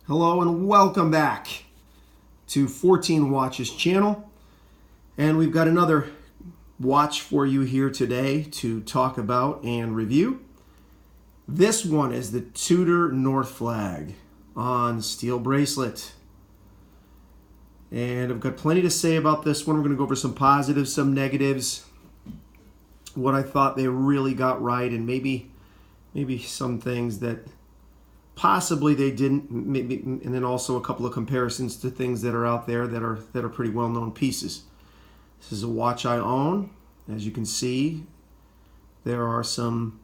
Hello and welcome back to 14 Watches channel. And we've got another watch for you here today to talk about and review. This one is the Tudor North Flag on steel bracelet. And I've got plenty to say about this one. We're going to go over some positives, some negatives, what I thought they really got right, and maybe some things that possibly they didn't, maybe, and then also a couple of comparisons to things that are out there that are pretty well-known pieces. This is a watch I own. As you can see, there are some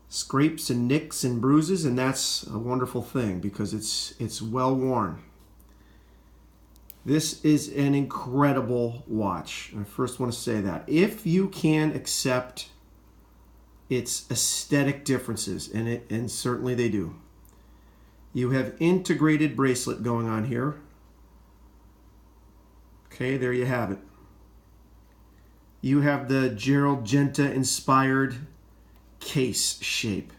scrapes and nicks and bruises, and that's a wonderful thing because it's well worn. This is an incredible watch. I first want to say that. If you can accept its aesthetic differences, and certainly they do. You have integrated bracelet going on here. Okay, there you have it. You have the Gerald Genta inspired case shape.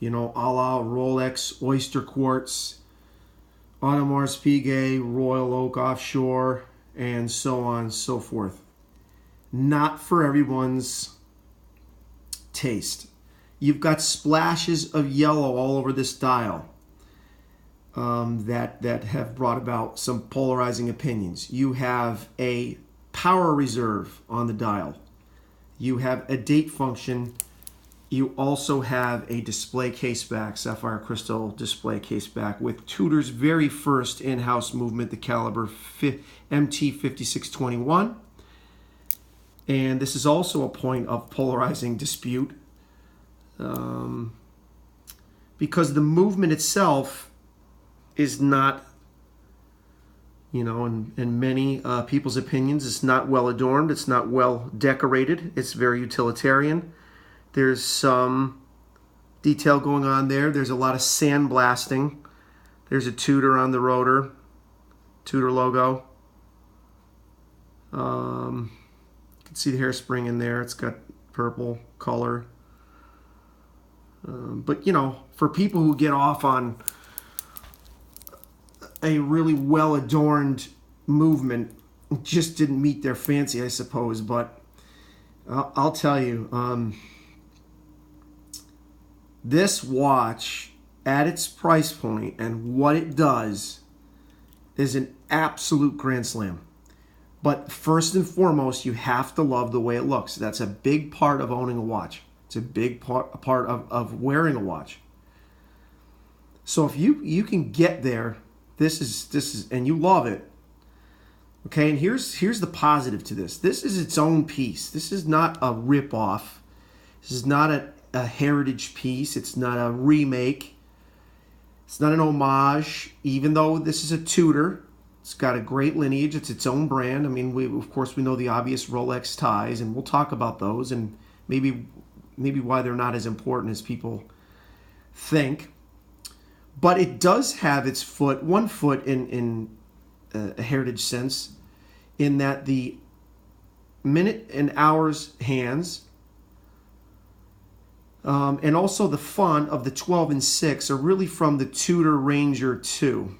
You know, a la Rolex Oyster Quartz, Audemars Piguet, Royal Oak Offshore, and so on and so forth. Not for everyone's taste. You've got splashes of yellow all over this dial. That have brought about some polarizing opinions. You have a power reserve on the dial. You have a date function. You also have a display case back, sapphire crystal display case back with Tudor's very first in-house movement, the caliber MT5621. And this is also a point of polarizing dispute because the movement itself is not, you know, in many people's opinions, it's not well adorned, it's not well decorated, it's very utilitarian. There's some detail going on there. There's a lot of sandblasting. There's a Tudor on the rotor, Tudor logo. You can see the hairspring in there. It's got purple color. But, you know, for people who get off on a really well-adorned movement, just didn't meet their fancy, I suppose. But I'll tell you, this watch at its price point and what it does is an absolute grand slam. But first and foremost, you have to love the way it looks. That's a big part of owning a watch. It's a big part of wearing a watch. So if you can get there, this is and you love it. Okay, and here's the positive to this. This is its own piece. This is not a rip-off. This is not a heritage piece. It's not a remake. It's not an homage, even though this is a Tudor. It's got a great lineage. It's its own brand. I mean, of course we know the obvious Rolex ties, and we'll talk about those and maybe why they're not as important as people think. But it does have its one foot in a heritage sense, in that the minute and hours hands, and also the font of the 12 and 6 are really from the Tudor Ranger 2.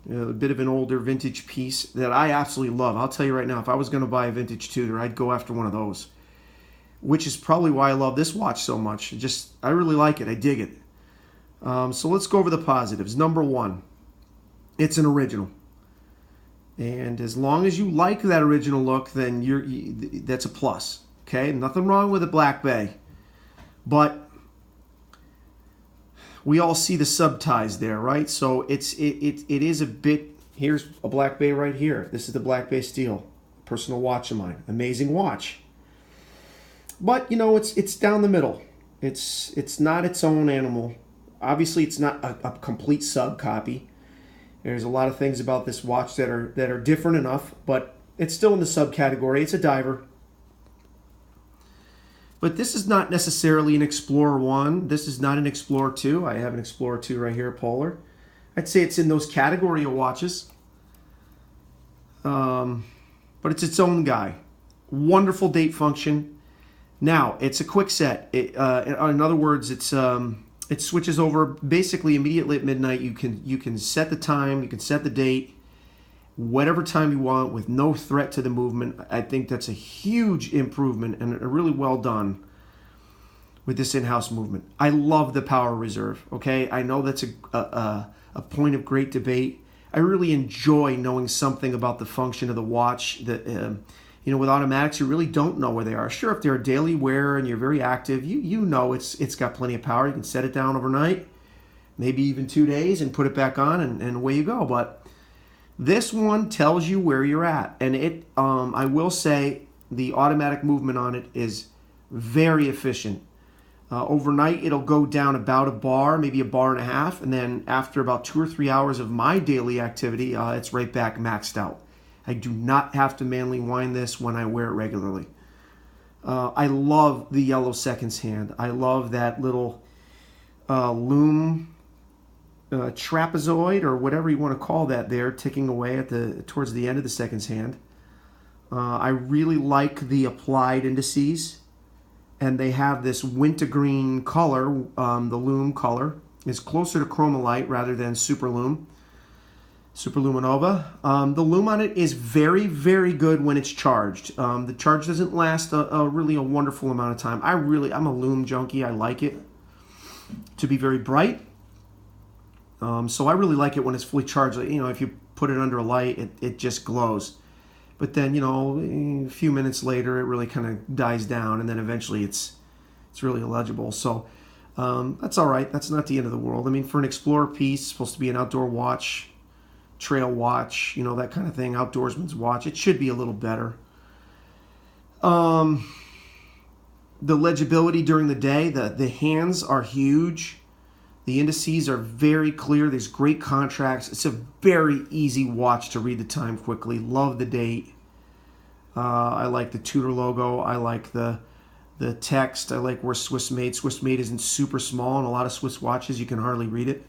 You know, a bit of an older vintage piece that I absolutely love. I'll tell you right now, if I was going to buy a vintage Tudor, I'd go after one of those, which is probably why I love this watch so much. I really like it. I dig it. So let's go over the positives. Number one, it's an original. And as long as you like that original look, then that's a plus. Okay, nothing wrong with a Black Bay. But we all see the sub ties there, right? So it is a bit. Here's a Black Bay right here. This is the Black Bay Steel, personal watch of mine. Amazing watch. But you know, it's down the middle. It's not its own animal. Obviously, it's not a complete sub copy. There's a lot of things about this watch that are different enough, but it's still in the subcategory. It's a diver. But this is not necessarily an Explorer 1. This is not an Explorer 2. I have an Explorer 2 right here, Polar. I'd say it's in those category of watches. But it's its own guy. Wonderful date function. Now, it's a quick set. In other words, it's It switches over basically immediately at midnight. You can set the time, you can set the date, whatever time you want with no threat to the movement. I think that's a huge improvement and really well done with this in-house movement. I love the power reserve, okay? I know that's a point of great debate. I really enjoy knowing something about the function of the watch. That with automatics, you really don't know where they are. Sure, if they're a daily wear and you're very active, you know it's got plenty of power. You can set it down overnight, maybe even 2 days, and put it back on, and away you go. But this one tells you where you're at, and I will say the automatic movement on it is very efficient. Overnight, it'll go down about a bar, maybe a bar and a half, and then after about 2 or 3 hours of my daily activity, it's right back maxed out. I do not have to manually wind this when I wear it regularly. I love the yellow seconds hand. I love that little loom trapezoid, or whatever you want to call that there, ticking away towards the end of the seconds hand. I really like the applied indices. And they have this wintergreen color. The loom color is closer to chromalite rather than superluminova. The loom on it is very, very good when it's charged. The charge doesn't last really a wonderful amount of time. I'm a loom junkie. I like it to be very bright. So I really like it when it's fully charged. If you put it under a light, it just glows. But then, a few minutes later, it really kind of dies down, and then eventually it's really illegible. So that's all right. That's not the end of the world. I mean, for an explorer piece, it's supposed to be an outdoor watch, trail watch, that kind of thing, outdoorsman's watch. It should be a little better. The legibility during the day, the hands are huge. The indices are very clear. There's great contrast. It's a very easy watch to read the time quickly. Love the date. I like the Tudor logo. I like the text. I like where Swiss made. Swiss made isn't super small, and a lot of Swiss watches you can hardly read it.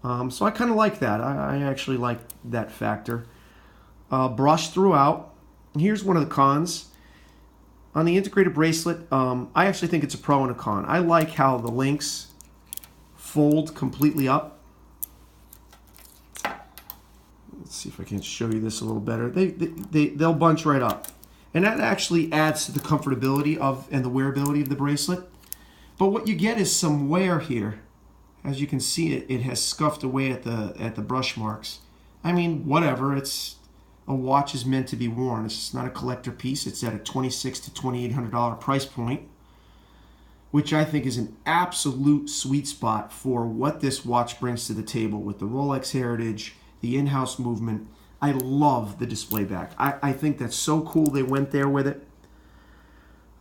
So I kind of like that. I actually like that factor. Brush throughout. Here's one of the cons. On the integrated bracelet, I actually think it's a pro and a con. I like how the links fold completely up. Let's see if I can show you this a little better. They'll bunch right up, and that actually adds to the comfortability and the wearability of the bracelet. But what you get is some wear here. As you can see, it has scuffed away at the brush marks. I mean, whatever. A watch is meant to be worn. It's just not a collector piece. It's at a $2,600 to $2,800 price point, which I think is an absolute sweet spot for what this watch brings to the table with the Rolex heritage, the in-house movement. I love the display back. I think that's so cool they went there with it.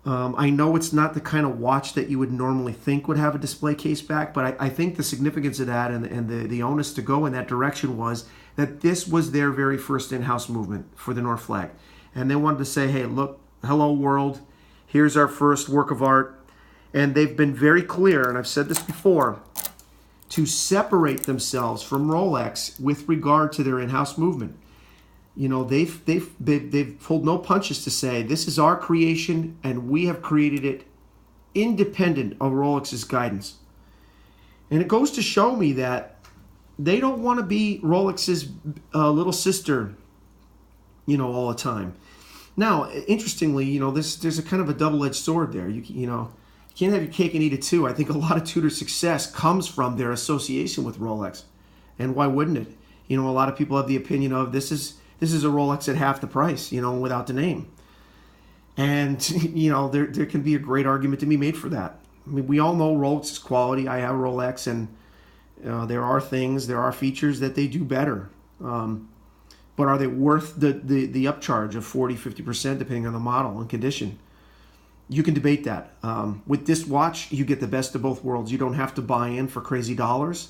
I know it's not the kind of watch that you would normally think would have a display case back, but I think the significance of that and the onus to go in that direction was that this was their very first in-house movement for the North Flag. And they wanted to say, hey, look, hello world, here's our first work of art. And they've been very clear, and I've said this before, to separate themselves from Rolex with regard to their in-house movement. They've pulled no punches to say this is our creation, and we have created it independent of Rolex's guidance. And it goes to show me that they don't want to be Rolex's little sister, all the time. Now, interestingly, there's a kind of a double-edged sword there. You can't have your cake and eat it too. I think a lot of Tudor's success comes from their association with Rolex. And why wouldn't it? A lot of people have the opinion of this is a Rolex at half the price, without the name. And, there can be a great argument to be made for that. I mean, we all know Rolex's quality. I have Rolex, and there are features that they do better. But are they worth the upcharge of 40-50% depending on the model and condition? You can debate that. With this watch, you get the best of both worlds. You don't have to buy in for crazy dollars.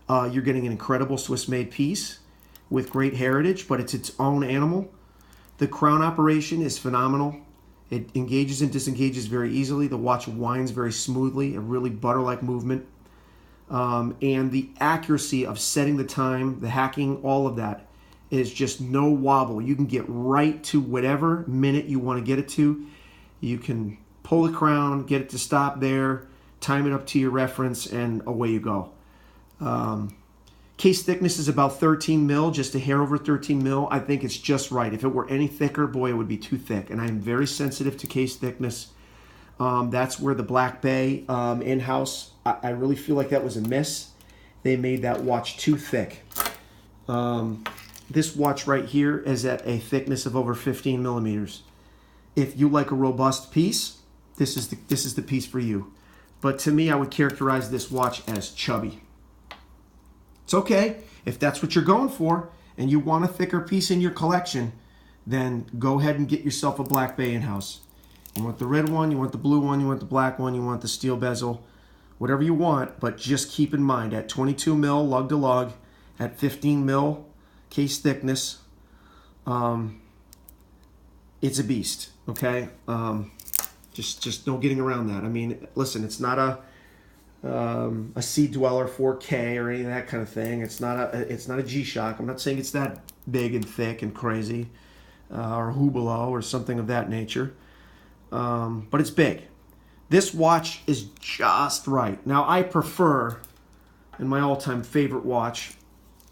You're getting an incredible Swiss-made piece with great heritage, but it's its own animal. The crown operation is phenomenal. It engages and disengages very easily. The watch winds very smoothly, a really butter-like movement. And the accuracy of setting the time, the hacking, all of that is just no wobble. You can get right to whatever minute you want to get it to. You can pull the crown, get it to stop there, time it up to your reference, and away you go. Case thickness is about 13 mil, just a hair over 13 mil. I think it's just right. If it were any thicker, boy, it would be too thick. And I'm very sensitive to case thickness. That's where the Black Bay in-house, I really feel like that was a miss. They made that watch too thick. This watch right here is at a thickness of over 15 millimeters. If you like a robust piece, this is the piece for you. But to me, I would characterize this watch as chubby. It's okay. If that's what you're going for and you want a thicker piece in your collection, then go ahead and get yourself a Black Bay in-house. You want the red one, you want the blue one, you want the black one, you want the steel bezel, whatever you want, but just keep in mind at 22 mil lug to lug, at 15 mil case thickness, it's a beast, okay? Just no getting around that. I mean, listen, it's not a Sea Dweller 4K or any of that kind of thing. It's not a G-Shock. I'm not saying it's that big and thick and crazy, or Hublot or something of that nature. But it's big. This watch is just right. Now, I prefer, and my all-time favorite watch,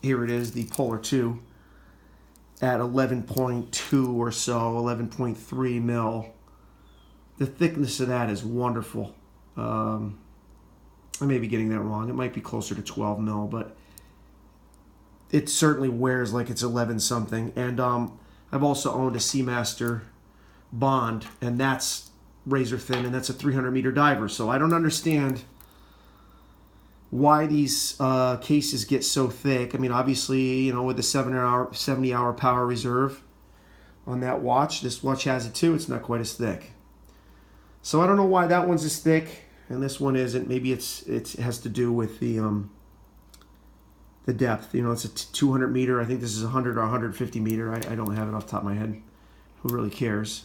here it is, the Polar 2, at 11.2 or so, 11.3 mil. The thickness of that is wonderful. I may be getting that wrong. It might be closer to 12 mil, but it certainly wears like it's 11 something. And I've also owned a Seamaster Bond, and that's razor thin, and that's a 300-meter diver. So I don't understand why these cases get so thick. I mean, obviously, you know, with the 70-hour power reserve on that watch, this watch has it too. It's not quite as thick. So I don't know why that one's as thick and this one isn't. Maybe it has to do with the depth. You know, it's a 200 meter. I think this is 100 or 150 meter. I don't have it off the top of my head. Who really cares?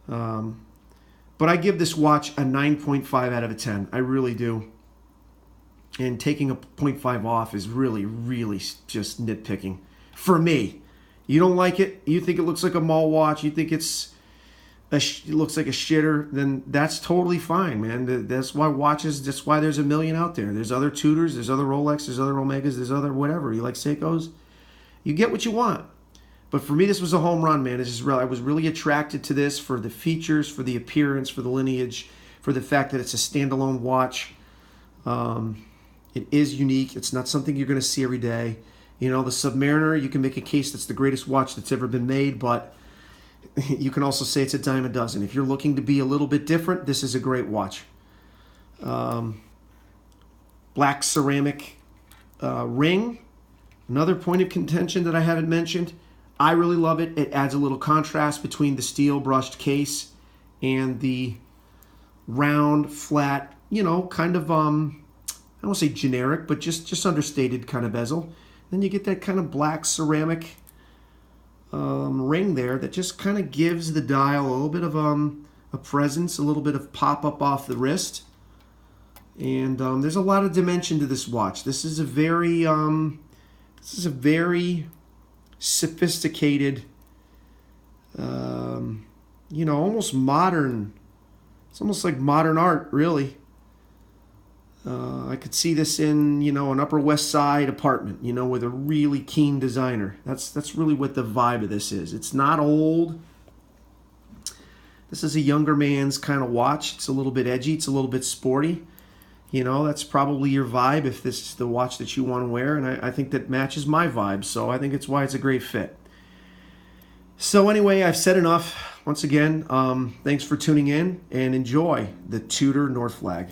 But I give this watch a 9.5 out of a 10. I really do. And taking a 0.5 off is really, really just nitpicking. For me. You don't like it? You think it looks like a mall watch? You think it looks like a shitter? Then that's totally fine, man. That's why that's why there's a million out there. There's other Tudors, there's other Rolex, there's other Omegas, there's other whatever. You like Seikos? You get what you want. But for me, this was a home run, man. I was really attracted to this for the features, for the appearance, for the lineage, for the fact that it's a standalone watch. It is unique. It's not something you're going to see every day. You know, the Submariner, you can make a case that's the greatest watch that's ever been made, but you can also say it's a dime a dozen. If you're looking to be a little bit different, this is a great watch. Black ceramic ring, another point of contention that I haven't mentioned. I really love it. It adds a little contrast between the steel brushed case and the round, flat, you know, kind of, I don't want to say generic, but just understated kind of bezel. Then you get that kind of black ceramic ring there that just kind of gives the dial a little bit of a presence, a little bit of pop-up off the wrist. And there's a lot of dimension to this watch. This is a very sophisticated, you know, almost modern. It's almost like modern art, really. I could see this in, you know, an Upper West Side apartment, you know, with a really keen designer. That's really what the vibe of this is. It's not old. This is a younger man's kind of watch. It's a little bit edgy. It's a little bit sporty. You know, that's probably your vibe if this is the watch that you want to wear. And I think that matches my vibe. So I think it's why it's a great fit. So anyway, I've said enough. Once again, thanks for tuning in and enjoy the Tudor North Flag.